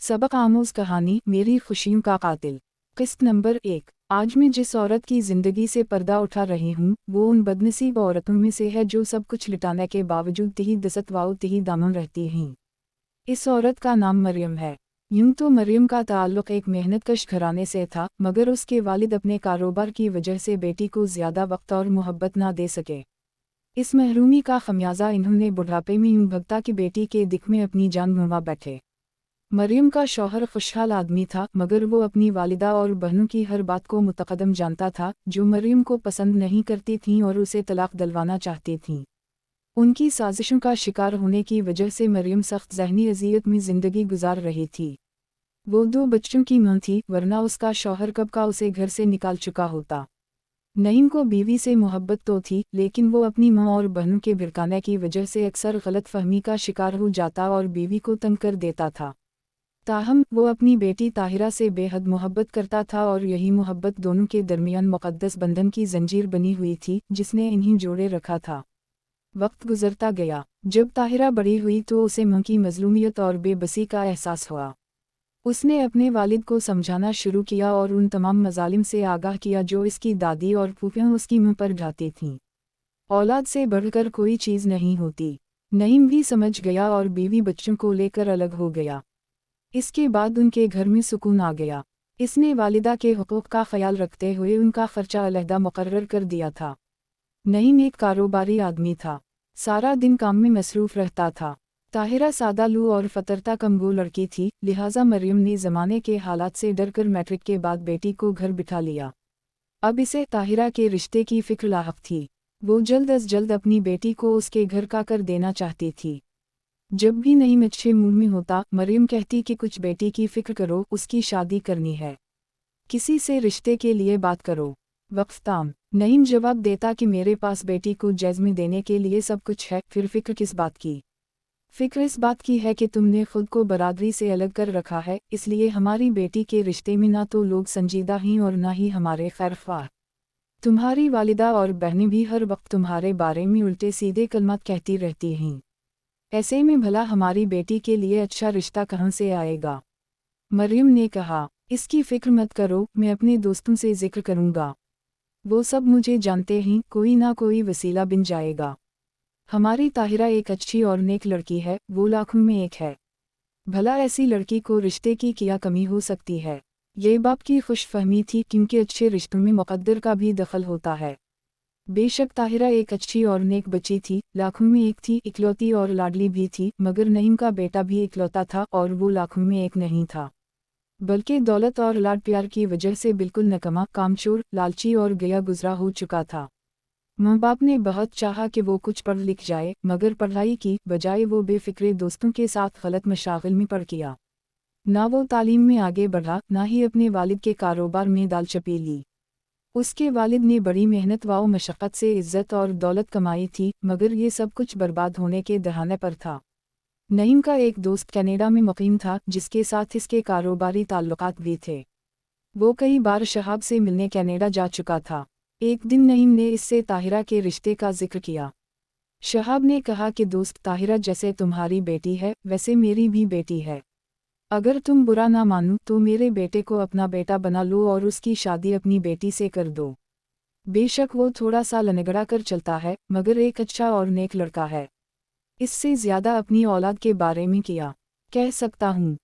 सबक आमोज़ कहानी मेरी खुशियों का कातिल। किस्त नंबर 1। आज मैं जिस औरत की ज़िंदगी से पर्दा उठा रही हूँ वो उन बदनसीब औरतों में से है जो सब कुछ लुटाने के बावजूद तिही दसत वाओ तिही दामन रहती हैं। इस औरत का नाम मरियम है। यूं तो मरियम का ताल्लुक़ एक मेहनतकश घराने से था, मगर उसके वालिद अपने कारोबार की वजह से बेटी को ज़्यादा वक्त और मोहब्बत ना दे सके। इस महरूमी का खमियाजा इन्होंने बुढ़ापे में यूं भगता कि बेटी के दिख में अपनी जान गंवा बैठे। मरियम का शौहर खुशहाल आदमी था, मगर वो अपनी वालिदा और बहनों की हर बात को मुतकदम जानता था, जो मरियम को पसंद नहीं करती थीं और उसे तलाक दिलवाना चाहती थीं। उनकी साजिशों का शिकार होने की वजह से मरियम सख्त ज़हनी अज़ियत में ज़िंदगी गुजार रही थी। वो 2 बच्चों की मां थी, वरना उसका शौहर कब का उसे घर से निकाल चुका होता। नईम को बीवी से मोहब्बत तो थी, लेकिन वो अपनी मां और बहनों के भिड़काने की वजह से अक्सर गलत फहमी का शिकार हो जाता और बीवी को तंग कर देता था। ताहम वो अपनी बेटी ताहिरा से बेहद मोहब्बत करता था और यही मोहब्बत दोनों के दरमियान मुक़द्दस बंधन की जंजीर बनी हुई थी, जिसने इन्हें जोड़े रखा था। वक्त गुजरता गया। जब ताहिरा बड़ी हुई तो उसे मां की मज़लूमियत और बेबसी का एहसास हुआ। उसने अपने वालिद को समझाना शुरू किया और उन तमाम मज़ालिम से आगाह किया जो इसकी दादी और फूफियाँ उसकी मुँह पर ढाती थीं। औलाद से बढ़कर कोई चीज़ नहीं होती। नईम भी समझ गया और बीवी बच्चों को लेकर अलग हो गया। इसके बाद उनके घर में सुकून आ गया। इसने वालिदा के हुकूक का ख्याल रखते हुए उनका खर्चा अलहदा मुकर्रर कर दिया था। नईम एक कारोबारी आदमी था, सारा दिन काम में मसरूफ़ रहता था। ताहिरा सादालू और फतरता कमबू लड़की थी, लिहाजा मरियम ने ज़माने के हालात से डरकर मैट्रिक के बाद बेटी को घर बिठा लिया। अब इसे ताहिरा के रिश्ते की फ़िक्र लाहक थी। वो जल्द अज जल्द अपनी बेटी को उसके घर का कर देना चाहती थी। जब भी नईम अच्छे मूड में होता, मरियम कहती कि कुछ बेटी की फ़िक्र करो, उसकी शादी करनी है, किसी से रिश्ते के लिए बात करो। वक्फताम। नईम जवाब देता कि मेरे पास बेटी को जैज़ में देने के लिए सब कुछ है, फिर फ़िक्र किस बात की? फ़िक्र इस बात की है कि तुमने खुद को बरादरी से अलग कर रखा है, इसलिए हमारी बेटी के रिश्ते में ना तो लोग संजीदा हैं और ना ही हमारे खैरख्वाह। तुम्हारी वालिदा और बहनें भी हर वक्त तुम्हारे बारे में उल्टे सीधे कलमात कहती रहती हैं। ऐसे में भला हमारी बेटी के लिए अच्छा रिश्ता कहाँ से आएगा? मरियम ने कहा, इसकी फ़िक्र मत करो, मैं अपने दोस्तों से ज़िक्र करूँगा। वो सब मुझे जानते हैं, कोई ना कोई वसीला बन जाएगा। हमारी ताहिरा एक अच्छी और नेक लड़की है, वो लाखों में एक है। भला ऐसी लड़की को रिश्ते की क्या कमी हो सकती है? ये बाप की खुशफहमी थी, क्योंकि अच्छे रिश्तों में मुक़द्दर का भी दखल होता है। बेशक ताहिरा एक अच्छी और नेक बच्ची थी, लाखों में एक थी, इकलौती और लाडली भी थी, मगर नईम का बेटा भी इकलौता था और वो लाखों में एक नहीं था, बल्कि दौलत और लाड प्यार की वजह से बिल्कुल नकमा, कामचोर, लालची और गया गुजरा हो चुका था। माँ बाप ने बहुत चाहा कि वो कुछ पढ़ लिख जाए, मगर पढ़ाई की बजाय वो बेफिक्रे दोस्तों के साथ गलत मशागिल में पड़ गया। ना वो तालीम में आगे बढ़ा, ना ही अपने वालिद के कारोबार में दाल चपी ली। उसके वालिद ने बड़ी मेहनत व मशक्क़त से इज़्ज़त और दौलत कमाई थी, मगर ये सब कुछ बर्बाद होने के दहाने पर था। नईम का एक दोस्त कनाडा में मुक़ीम था, जिसके साथ इसके कारोबारी ताल्लुकात भी थे। वो कई बार शहाब से मिलने कनाडा जा चुका था। एक दिन नईम ने इससे ताहिरा के रिश्ते का जिक्र किया। शहाब ने कहा कि दोस्त, ताहिरा जैसे तुम्हारी बेटी है, वैसे मेरी भी बेटी है। अगर तुम बुरा ना मानो तो मेरे बेटे को अपना बेटा बना लो और उसकी शादी अपनी बेटी से कर दो। बेशक वो थोड़ा सा लनगड़ा कर चलता है, मगर एक अच्छा और नेक लड़का है। इससे ज़्यादा अपनी औलाद के बारे में क्या कह सकता हूँ?